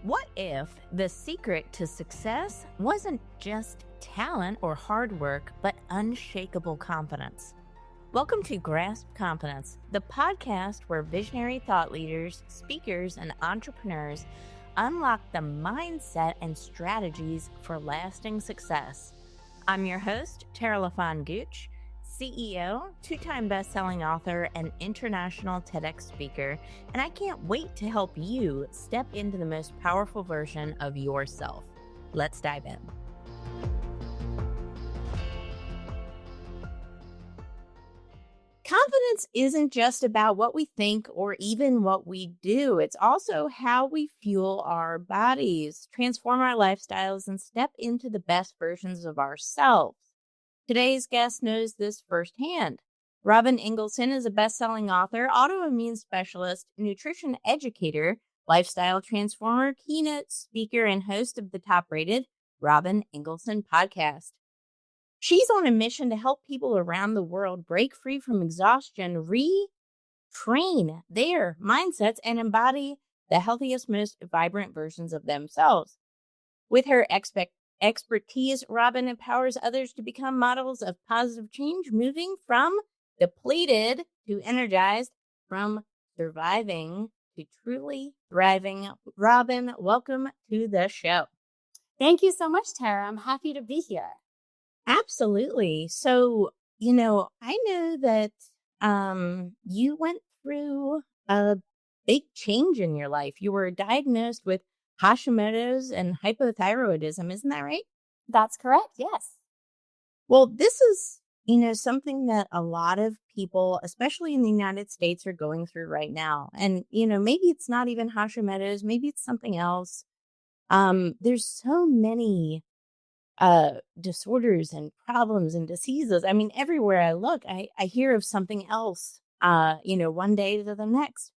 What if the secret to success wasn't just talent or hard work, but unshakable confidence? Welcome to Grasp Confidence, the podcast where visionary thought leaders, speakers, and entrepreneurs unlock the mindset and strategies for lasting success. I'm your host, Tara LaFawn Gooch, CEO, two-time best-selling author, and international TEDx speaker, and I can't wait to help you step into the most powerful version of yourself. Let's dive in. Confidence isn't just about what we think or even what we do. It's also how we fuel our bodies, transform our lifestyles, and step into the best versions of ourselves. Today's guest knows this firsthand. Robyn Engelson is a best-selling author, autoimmune specialist, nutrition educator, lifestyle transformer, keynote speaker, and host of the top-rated Robyn Engelson Podcast. She's on a mission to help people around the world break free from exhaustion, retrain their mindsets, and embody the healthiest, most vibrant versions of themselves. With her expertise, Robyn empowers others to become models of positive change, moving from depleted to energized, from surviving to truly thriving. Robyn, welcome to the show. Thank you so much, Tara. I'm happy to be here. Absolutely. So, I know that you went through a big change in your life. You were diagnosed with Hashimoto's and hypothyroidism. Isn't that right? That's correct. Yes. Well, this is, something that a lot of people, especially in the United States, are going through right now. And, maybe it's not even Hashimoto's, maybe it's something else. There's so many disorders and problems and diseases. I mean, everywhere I look, I hear of something else, one day to the next.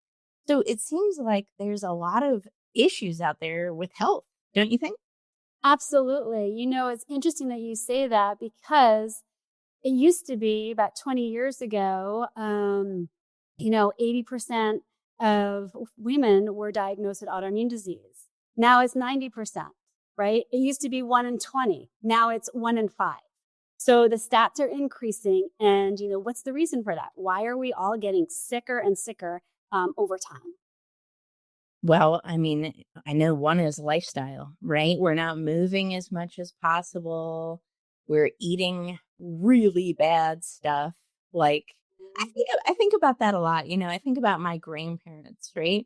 So it seems like there's a lot of issues out there with health, don't you think? Absolutely. It's interesting that you say that because it used to be about 20 years ago, 80% of women were diagnosed with autoimmune disease. Now it's 90%, right? It used to be 1 in 20. Now it's 1 in 5. So the stats are increasing. And, what's the reason for that? Why are we all getting sicker and sicker over time? Well, I mean, I know one is lifestyle, right? We're not moving as much as possible. We're eating really bad stuff. Like, I think about that a lot. I think about my grandparents, right?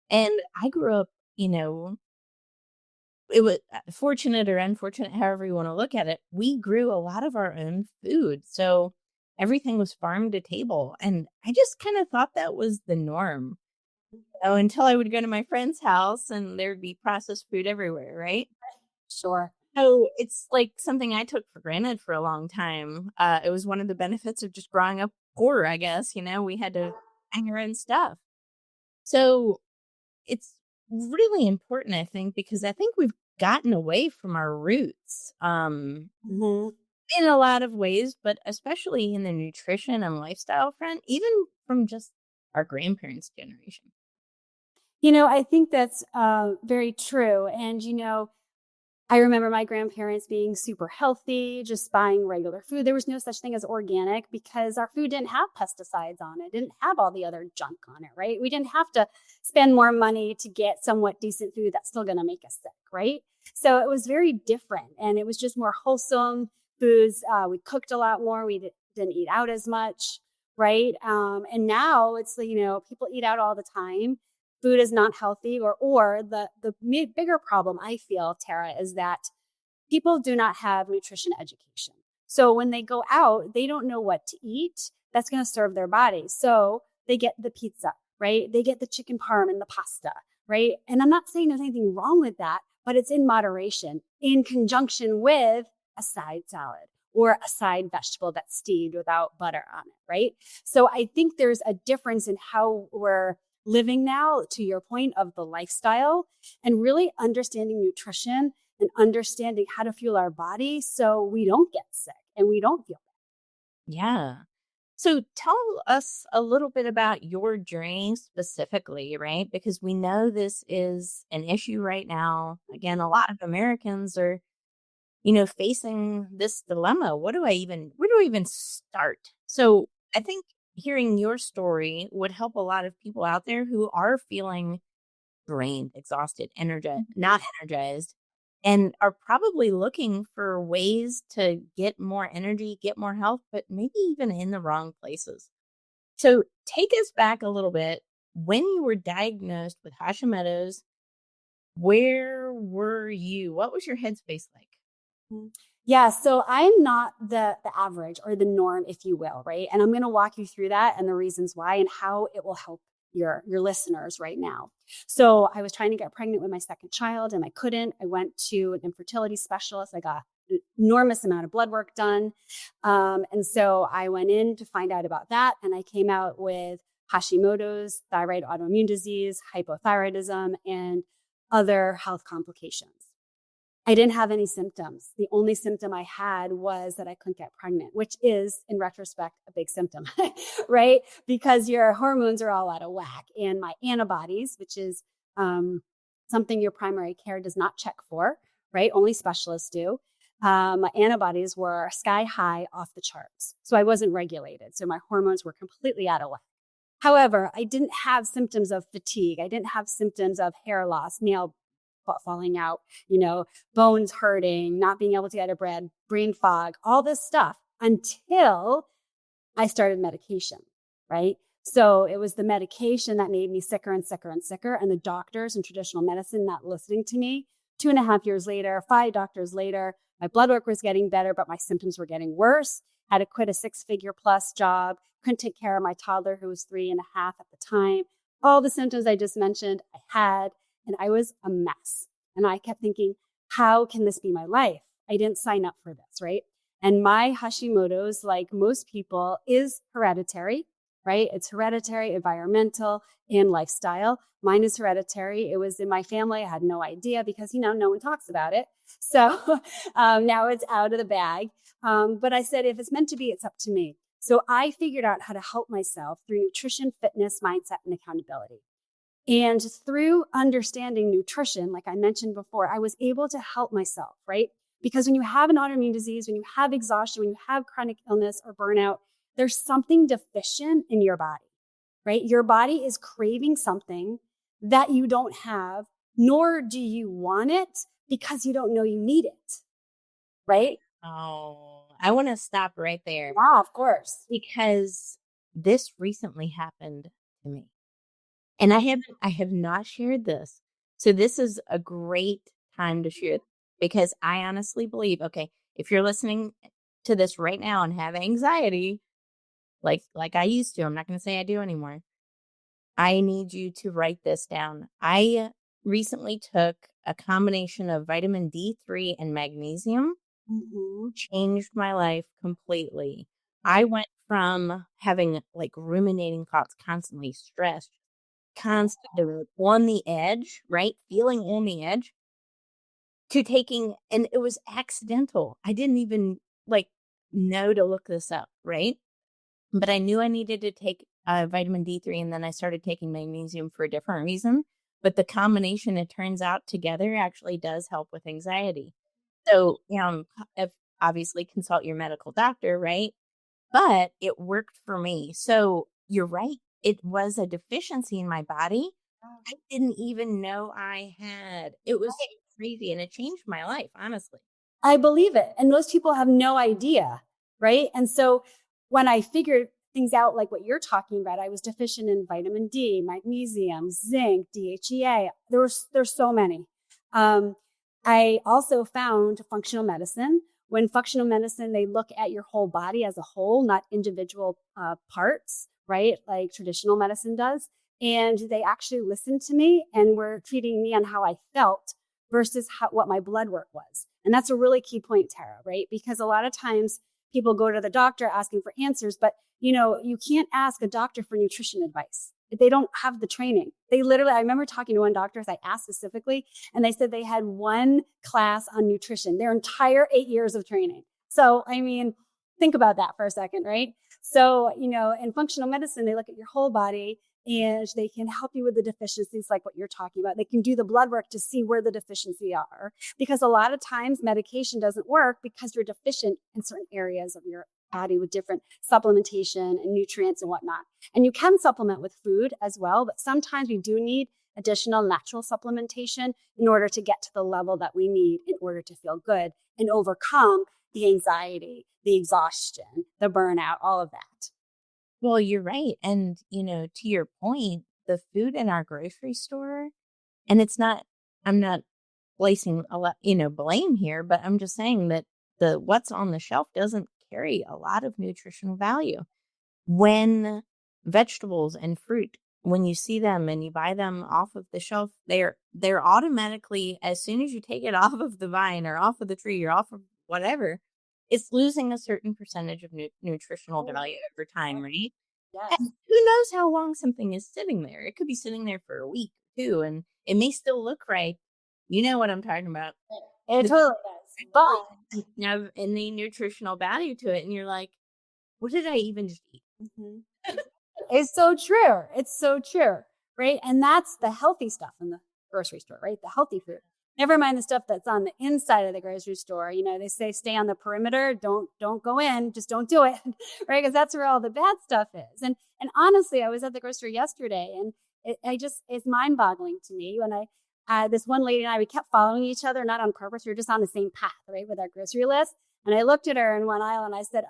And I grew up, it was fortunate or unfortunate, however you want to look at it. We grew a lot of our own food. So everything was farm to table. And I just kind of thought that was the norm. Until I would go to my friend's house and there'd be processed food everywhere, right? Sure. So it's like something I took for granted for a long time. It was one of the benefits of just growing up poor, I guess. We had to hang our own stuff. So it's really important, I think, because I think we've gotten away from our roots in a lot of ways, but especially in the nutrition and lifestyle front, even from just our grandparents' generation. I think that's very true. And, I remember my grandparents being super healthy, just buying regular food. There was no such thing as organic because our food didn't have pesticides on it, didn't have all the other junk on it, right? We didn't have to spend more money to get somewhat decent food that's still going to make us sick, right? So it was very different and it was just more wholesome foods. We cooked a lot more. We didn't eat out as much, right? And now it's, people eat out all the time. Food is not healthy, or the bigger problem I feel, Tara, is that people do not have nutrition education. So when they go out, they don't know what to eat that's going to serve their body. So they get the pizza, right? They get the chicken parm and the pasta, right? And I'm not saying there's anything wrong with that, but it's in moderation in conjunction with a side salad or a side vegetable that's steamed without butter on it, right? So I think there's a difference in how we're living now, to your point of the lifestyle, and really understanding nutrition and understanding how to fuel our body so we don't get sick and we don't feel bad. Yeah. So tell us a little bit about your journey specifically, right? Because we know this is an issue right now. Again, a lot of Americans are, facing this dilemma. Where do I even start? So I think hearing your story would help a lot of people out there who are feeling drained, exhausted, not energized, and are probably looking for ways to get more energy, get more health, but maybe even in the wrong places. So take us back a little bit. When you were diagnosed with Hashimoto's, where were you? What was your headspace like? Mm. Yeah, so I'm not the average or the norm, if you will, right? And I'm going to walk you through that and the reasons why and how it will help your listeners right now. So I was trying to get pregnant with my second child and I couldn't. I went to an infertility specialist. I got an enormous amount of blood work done. And so I went in to find out about that. And I came out with Hashimoto's, thyroid autoimmune disease, hypothyroidism, and other health complications. I didn't have any symptoms. The only symptom I had was that I couldn't get pregnant, which is, in retrospect, a big symptom, right? Because your hormones are all out of whack. And my antibodies, which is something your primary care does not check for, right? Only specialists do. My antibodies were sky high, off the charts. So I wasn't regulated. So my hormones were completely out of whack. However, I didn't have symptoms of fatigue. I didn't have symptoms of hair loss, nail falling out, bones hurting, not being able to get out of bed, brain fog, all this stuff until I started medication, right? So it was the medication that made me sicker and sicker and sicker. And the doctors in traditional medicine not listening to me. 2.5 years later, 5 doctors later, my blood work was getting better, but my symptoms were getting worse. Had to quit a 6-figure plus job. Couldn't take care of my toddler who was 3.5 at the time. All the symptoms I just mentioned, I had. And I was a mess. And I kept thinking, how can this be my life? I didn't sign up for this, right? And my Hashimoto's, like most people, is hereditary, right? It's hereditary, environmental, and lifestyle. Mine is hereditary. It was in my family. I had no idea because, no one talks about it. So now it's out of the bag. But I said, if it's meant to be, it's up to me. So I figured out how to help myself through nutrition, fitness, mindset, and accountability. And through understanding nutrition, like I mentioned before, I was able to help myself, right? Because when you have an autoimmune disease, when you have exhaustion, when you have chronic illness or burnout, there's something deficient in your body, right? Your body is craving something that you don't have, nor do you want it because you don't know you need it, right? Oh, I want to stop right there. Yeah, of course. Because this recently happened to me. And I have not shared this. So this is a great time to share because I honestly believe, okay, if you're listening to this right now and have anxiety, like I used to, I'm not going to say I do anymore. I need you to write this down. I recently took a combination of vitamin D3 and magnesium, changed my life completely. I went from having like ruminating thoughts, constantly stressed, constantly on the edge, right? Feeling on the edge, to taking, and it was accidental. I didn't even know to look this up, right? But I knew I needed to take vitamin D3, and then I started taking magnesium for a different reason. But the combination, it turns out, together actually does help with anxiety. So, if obviously consult your medical doctor, right? But it worked for me. So you're right. It was a deficiency in my body I didn't even know I had. It was crazy, and it changed my life, honestly. I believe it. And most people have no idea, right? And so when I figured things out like what you're talking about, I was deficient in vitamin D, magnesium, zinc, DHEA. There's so many. I also found functional medicine. When functional medicine, they look at your whole body as a whole, not individual parts, right? Like traditional medicine does. And they actually listened to me and were treating me on how I felt versus what my blood work was. And that's a really key point, Tara, right? Because a lot of times people go to the doctor asking for answers, but you can't ask a doctor for nutrition advice. They don't have the training. They literally, I remember talking to one doctor as I asked specifically, and they said they had one class on nutrition, their entire 8 years of training. So, think about that for a second, right? So, in functional medicine, they look at your whole body and they can help you with the deficiencies like what you're talking about. They can do the blood work to see where the deficiencies are, because a lot of times medication doesn't work because you're deficient in certain areas of your body with different supplementation and nutrients and whatnot. And you can supplement with food as well, but sometimes we do need additional natural supplementation in order to get to the level that we need in order to feel good and overcome the anxiety, the exhaustion, the burnout, all of that. Well, you're right. And, to your point, the food in our grocery store, and I'm not placing a lot, blame here, but I'm just saying that what's on the shelf doesn't carry a lot of nutritional value. When vegetables and fruit, when you see them and you buy them off of the shelf, they're automatically, as soon as you take it off of the vine or off of the tree or off of whatever, it's losing a certain percentage of nutritional value over time, right? Yes. And who knows how long something is sitting there? It could be sitting there for a week or two, and it may still look right. You know what I'm talking about. It totally does. But have any nutritional value to it, and you're like, what did I even just eat? It's so true. It's so true, right? And that's the healthy stuff in the grocery store, right? The healthy food. Never mind the stuff that's on the inside of the grocery store. They say stay on the perimeter. Don't go in. Just don't do it, right? Because that's where all the bad stuff is. And honestly, I was at the grocery yesterday, and it's mind-boggling to me when this one lady and I, we kept following each other, not on purpose. We were just on the same path, right, with our grocery list. And I looked at her in one aisle and I said,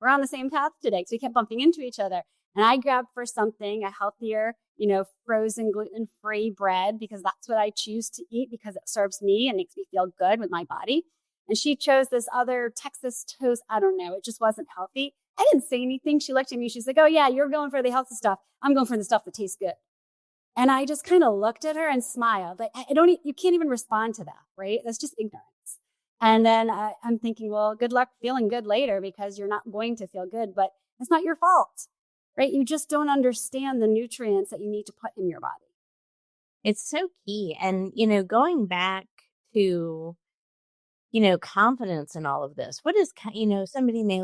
we're on the same path today. So we kept bumping into each other. And I grabbed for something, a healthier, frozen gluten-free bread, because that's what I choose to eat because it serves me and makes me feel good with my body. And she chose this other Texas toast. I don't know. It just wasn't healthy. I didn't say anything. She looked at me. She's like, oh yeah, you're going for the healthy stuff. I'm going for the stuff that tastes good. And I just kind of looked at her and smiled. Like, you can't even respond to that, right? That's just ignorance. And then I'm thinking, well, good luck feeling good later, because you're not going to feel good, but it's not your fault, right? You just don't understand the nutrients that you need to put in your body. It's so key. And, going back to, confidence in all of this, what is, somebody may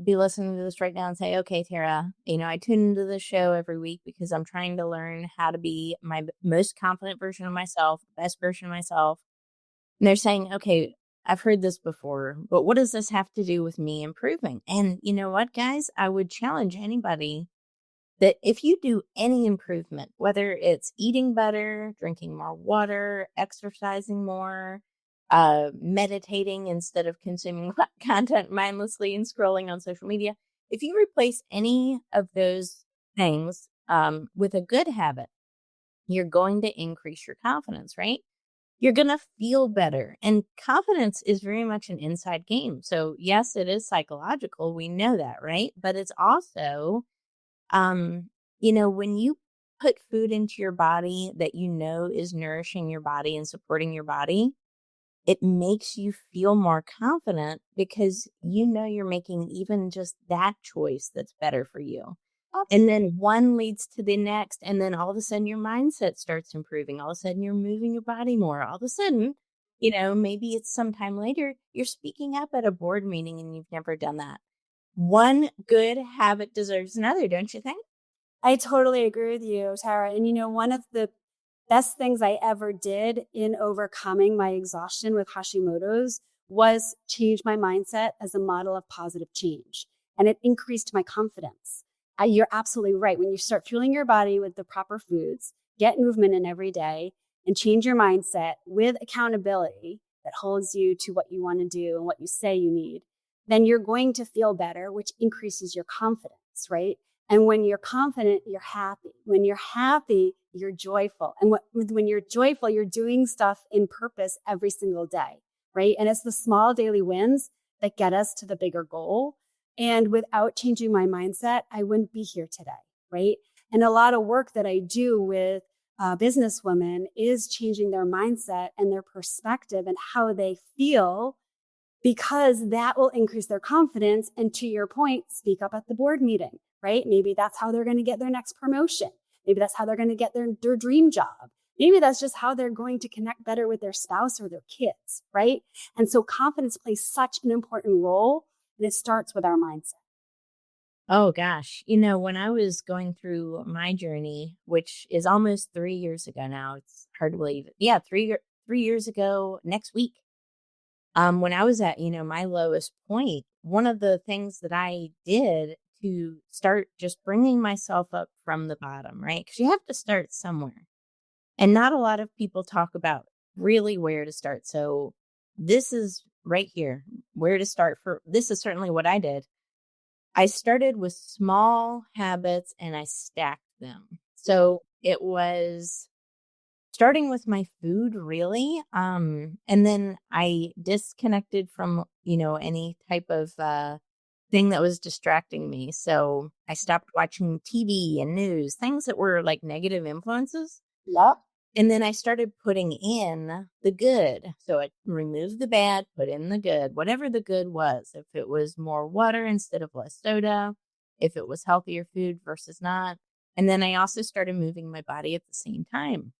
be listening to this right now and say, okay, Tara, I tune into this show every week because I'm trying to learn how to be my most confident version of myself, the best version of myself. And they're saying, okay, I've heard this before, but what does this have to do with me improving? And you know what, guys? I would challenge anybody that if you do any improvement, whether it's eating better, drinking more water, exercising more, meditating instead of consuming content mindlessly and scrolling on social media, if you replace any of those things with a good habit, you're going to increase your confidence, right? You're going to feel better. And confidence is very much an inside game. So yes, it is psychological. We know that, right? But it's also, when you put food into your body that is nourishing your body and supporting your body, it makes you feel more confident because you're making even just that choice that's better for you. And then one leads to the next. And then all of a sudden your mindset starts improving. All of a sudden you're moving your body more. All of a sudden, maybe it's sometime later, you're speaking up at a board meeting and you've never done that. One good habit deserves another, don't you think? I totally agree with you, Tara. And one of the best things I ever did in overcoming my exhaustion with Hashimoto's was change my mindset as a model of positive change. And it increased my confidence. You're absolutely right. When you start fueling your body with the proper foods, get movement in every day, and change your mindset with accountability that holds you to what you want to do and what you say you need, then you're going to feel better, which increases your confidence, right? And when you're confident, you're happy. When you're happy, you're joyful. And when you're joyful, you're doing stuff in purpose every single day, right? And it's the small daily wins that get us to the bigger goal. And without changing my mindset, I wouldn't be here today, right? And a lot of work that I do with businesswomen is changing their mindset and their perspective and how they feel, because that will increase their confidence. And to your point, speak up at the board meeting, right? Maybe that's how they're going to get their next promotion. Maybe that's how they're going to get their dream job. Maybe that's just how they're going to connect better with their spouse or their kids, right? And so confidence plays such an important role, and it starts with our mindset. Oh gosh. When I was going through my journey, which is almost 3 years ago now, it's hard to believe. Yeah, 3 years ago next week. When I was at, my lowest point, one of the things that I did to start just bringing myself up from the bottom, right? Because you have to start somewhere. And not a lot of people talk about really where to start. So this is right here, where to start for. This is certainly what I did. I started with small habits and I stacked them. So it was starting with my food, really. And then I disconnected from, any type of thing that was distracting me. So I stopped watching TV and news, things that were like negative influences. Yep. And then I started putting in the good. So I removed the bad, put in the good, whatever the good was. If it was more water instead of less soda, if it was healthier food versus not. And then I also started moving my body at the same time.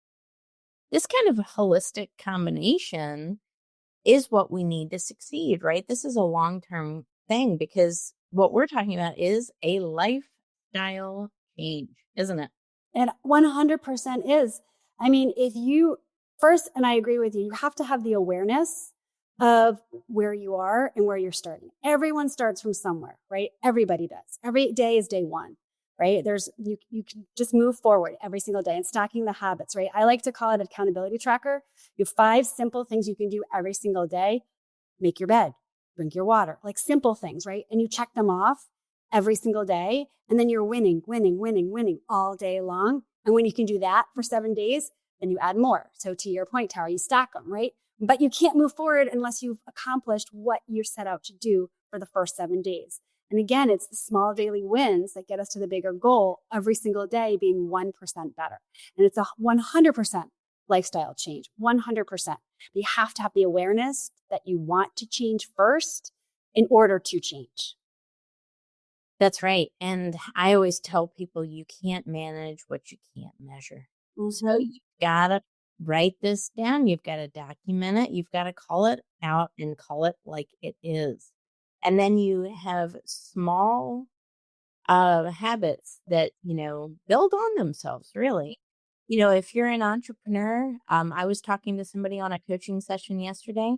This kind of holistic combination is what we need to succeed, right? This is a long-term thing because what we're talking about is a lifestyle change, isn't it? It 100% is. I mean, if you first, and I agree with you, you have to have the awareness of where you are and where you're starting. Everyone starts from somewhere, right? Everybody does. Every day is day one, right? You can just move forward every single day and stacking the habits, right? I like to call it an accountability tracker. You have 5 simple things you can do every single day. Make your bed, drink your water, like simple things, right? And you check them off every single day. And then you're winning all day long. And when you can do that for 7 days, then you add more. So to your point, Tara, you stack them, right? But you can't move forward unless you've accomplished what you're set out to do for the first 7 days. And again, it's the small daily wins that get us to the bigger goal every single day being 1% better. And it's a 100% lifestyle change, 100%. But you have to have the awareness that you want to change first in order to change. That's right. And I always tell people you can't manage what you can't measure. So you got to write this down. You've got to document it. You've got to call it out and call it like it is. And then you have small habits that, build on themselves, really. If you're an entrepreneur, I was talking to somebody on a coaching session yesterday.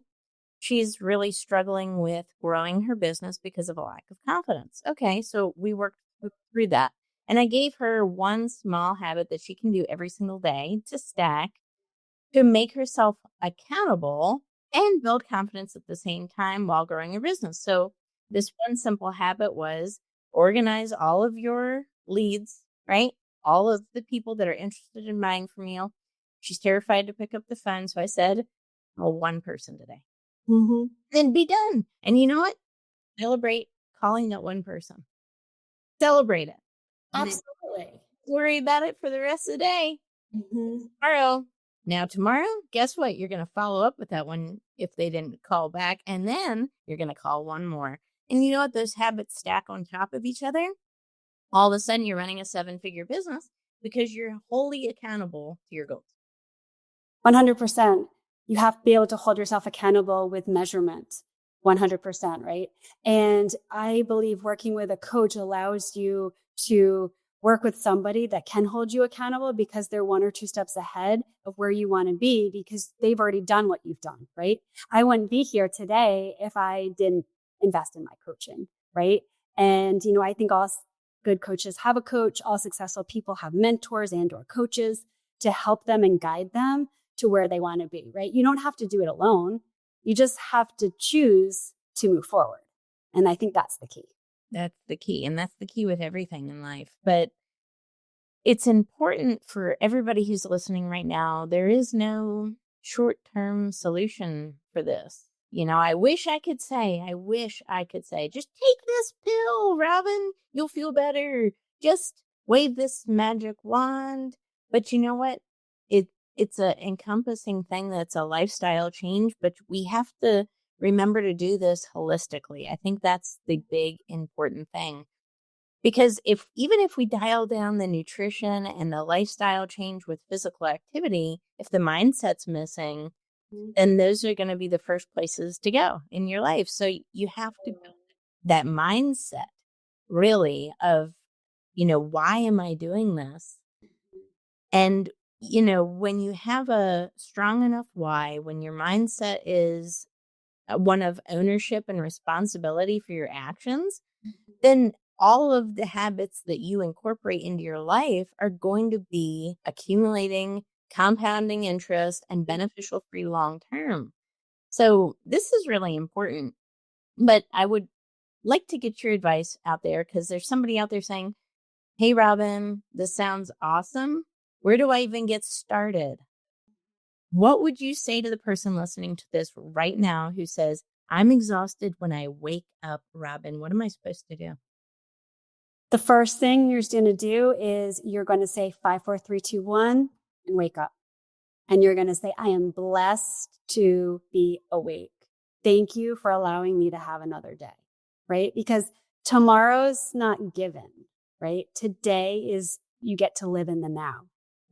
She's really struggling with growing her business because of a lack of confidence. Okay, so we worked through that. And I gave her one small habit that she can do every single day to stack to make herself accountable and build confidence at the same time while growing her business. So this one simple habit was organize all of your leads, right? All of the people that are interested in buying from you. She's terrified to pick up the phone. So I said, well, one person today. Then be done. And you know what? Celebrate calling that one person. Celebrate it. Absolutely. Worry about it for the rest of the day. Tomorrow, guess what? You're going to follow up with that one if they didn't call back. And then you're going to call one more. And you know what? Those habits stack on top of each other. All of a sudden, you're running a 7-figure business because you're wholly accountable to your goals. 100%. You have to be able to hold yourself accountable with measurement, 100%, right? And I believe working with a coach allows you to work with somebody that can hold you accountable because they're 1 or 2 steps ahead of where you want to be because they've already done what you've done, right? I wouldn't be here today if I didn't invest in my coaching, right? And, I think all good coaches have a coach. All successful people have mentors and or coaches to help them and guide them to where they want to be, right? You don't have to do it alone. You just have to choose to move forward. And I think that's the key. That's the key. And that's the key with everything in life. But it's important for everybody who's listening right now. There is no short-term solution for this. I wish I could say, just take this pill, Robyn. You'll feel better. Just wave this magic wand. But you know what? It's an encompassing thing that's a lifestyle change, but we have to remember to do this holistically. I think that's the big important thing. Because even if we dial down the nutrition and the lifestyle change with physical activity, if the mindset's missing, then those are going to be the first places to go in your life. So you have to build that mindset really, of, why am I doing this? And, when you have a strong enough why, when your mindset is one of ownership and responsibility for your actions, then all of the habits that you incorporate into your life are going to be accumulating, compounding interest, and beneficial for you long term. So this is really important. But I would like to get your advice out there, because there's somebody out there saying, hey, Robyn, this sounds awesome. Where do I even get started? What would you say to the person listening to this right now who says, I'm exhausted when I wake up, Robyn? What am I supposed to do? The first thing you're going to do is you're going to say 5, 4, 3, 2, 1 and wake up. And you're going to say, I am blessed to be awake. Thank you for allowing me to have another day, right? Because tomorrow's not given, right? Today is, you get to live in the now,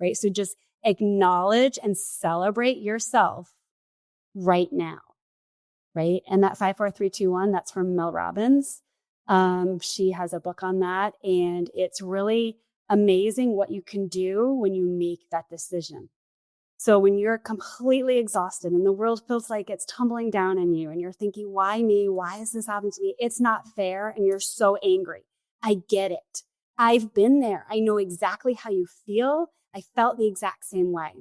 right? So just acknowledge and celebrate yourself right now, right? And that 5, 4, 3, 2, 1, that's from Mel Robbins. She has a book on that, and it's really amazing what you can do when you make that decision. So when you're completely exhausted and the world feels like it's tumbling down on you and you're thinking, why me? Why is this happening to me? It's not fair. And you're so angry. I get it. I've been there. I know exactly how you feel. I felt the exact same way.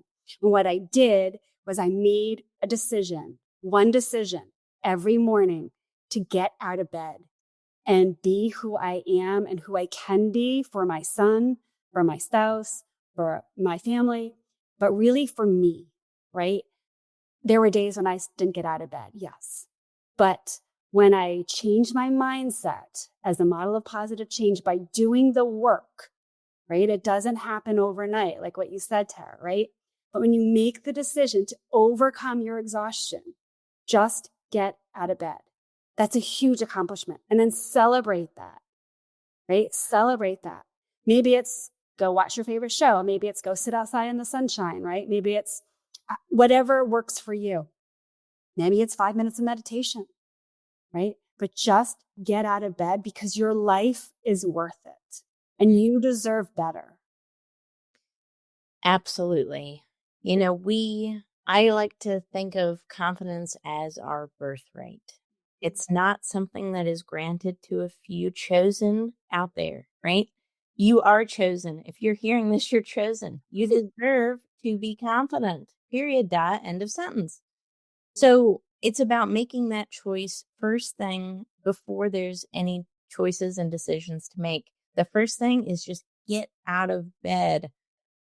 And what I did was I made a decision, one decision every morning, to get out of bed and be who I am and who I can be for my son, for my spouse, for my family, but really for me, right? There were days when I didn't get out of bed, yes. But when I changed my mindset as a model of positive change by doing the work, right? It doesn't happen overnight, like what you said, Tara, right? But when you make the decision to overcome your exhaustion, just get out of bed. That's a huge accomplishment. And then celebrate that, right? Celebrate that. Maybe it's go watch your favorite show. Maybe it's go sit outside in the sunshine, right? Maybe it's whatever works for you. Maybe it's 5 minutes of meditation, right? But just get out of bed, because your life is worth it and you deserve better. Absolutely. I like to think of confidence as our birthright. It's not something that is granted to a few chosen out there, right? You are chosen. If you're hearing this, you're chosen. You deserve to be confident. Period. Dot. End of sentence. So it's about making that choice first thing before there's any choices and decisions to make. The first thing is just get out of bed.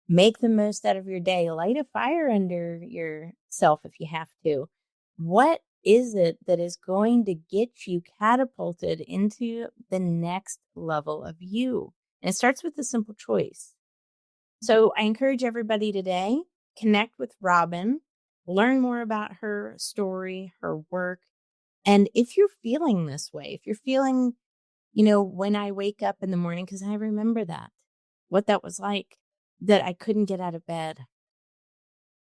Make the most out of your day. Light a fire under yourself if you have to. What is it that is going to get you catapulted into the next level of you? And it starts with a simple choice. So I encourage everybody today, connect with Robyn, learn more about her story, her work. And if you're feeling this way, if you're feeling, when I wake up in the morning, because I remember what that was like, that I couldn't get out of bed.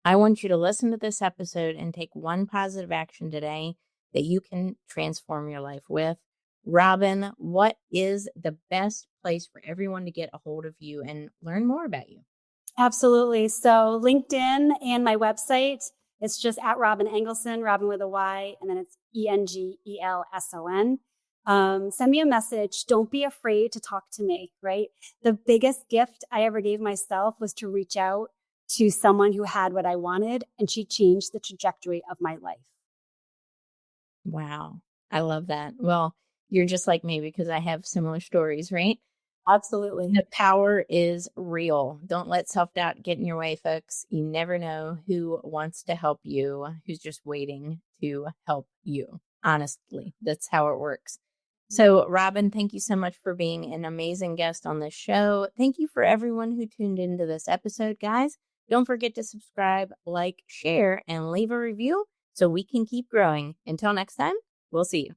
I want you to listen to this episode and take one positive action today that you can transform your life with. Robyn, what is the best place for everyone to get a hold of you and learn more about you? Absolutely. So LinkedIn and my website, it's just at Robyn Engelson, Robyn with a Y, and then it's Engelson. Send me a message. Don't be afraid to talk to me, right? The biggest gift I ever gave myself was to reach out to someone who had what I wanted, and she changed the trajectory of my life. Wow. I love that. Well, you're just like me, because I have similar stories, right? Absolutely. The power is real. Don't let self-doubt get in your way, folks. You never know who wants to help you, who's just waiting to help you. Honestly, that's how it works. So, Robyn, thank you so much for being an amazing guest on this show. Thank you for everyone who tuned into this episode, guys. Don't forget to subscribe, like, share, and leave a review so we can keep growing. Until next time, we'll see you.